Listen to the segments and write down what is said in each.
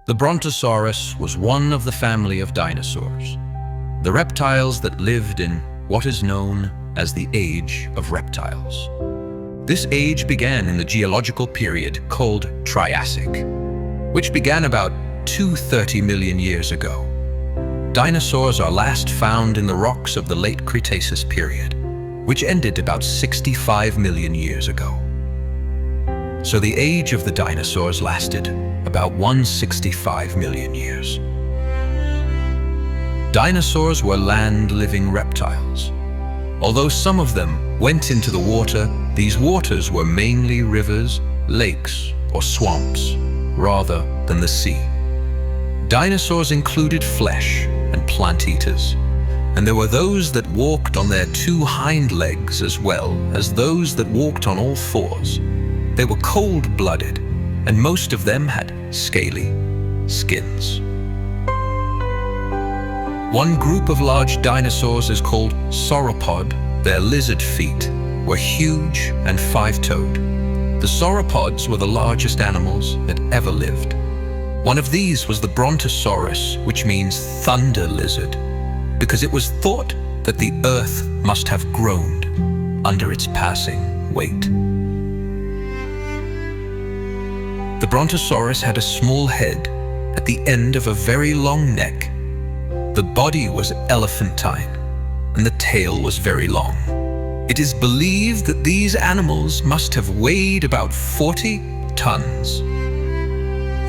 The Brontosaurus was one of the family of dinosaurs, the reptiles that lived in what is known as the Age of Reptiles. This age began in the geological period called Triassic, which began about 230 million years ago. Dinosaurs are last found in the rocks of the late Cretaceous period, which ended about 65 million years ago. So the age of the dinosaurs lasted about 165 million years. Dinosaurs were land-living reptiles. Although some of them went into the water, these waters were mainly rivers, lakes, or swamps, rather than the sea. Dinosaurs included flesh and plant eaters, and there were those that walked on their two hind legs as well as those that walked on all fours. They were cold-blooded, and most of them had scaly skins. One group of large dinosaurs is called sauropod. Their lizard feet were huge and five-toed. The sauropods were the largest animals that ever lived. One of these was the Brontosaurus, which means thunder lizard, because it was thought that the earth must have groaned under its passing weight. The Brontosaurus had a small head at the end of a very long neck. The body was elephantine, and the tail was very long. It is believed that these animals must have weighed about 40 tons.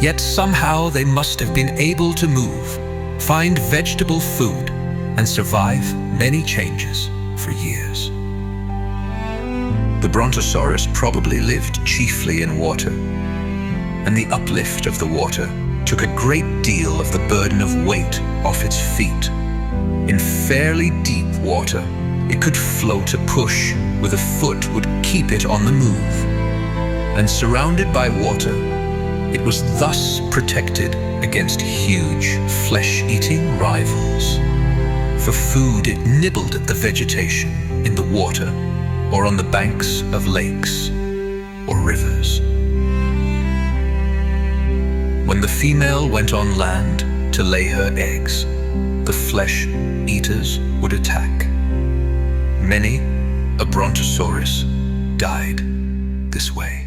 Yet somehow they must have been able to move, find vegetable food, and survive many changes for years. The Brontosaurus probably lived chiefly in water, and the uplift of the water took a great deal of the burden of weight off its feet. In fairly deep water, it could float a push with a foot would keep it on the move. And surrounded by water, it was thus protected against huge flesh-eating rivals. For food, it nibbled at the vegetation in the water or on the banks of lakes or rivers. When the female went on land to lay her eggs, the flesh eaters would attack. Many a Brontosaurus died this way.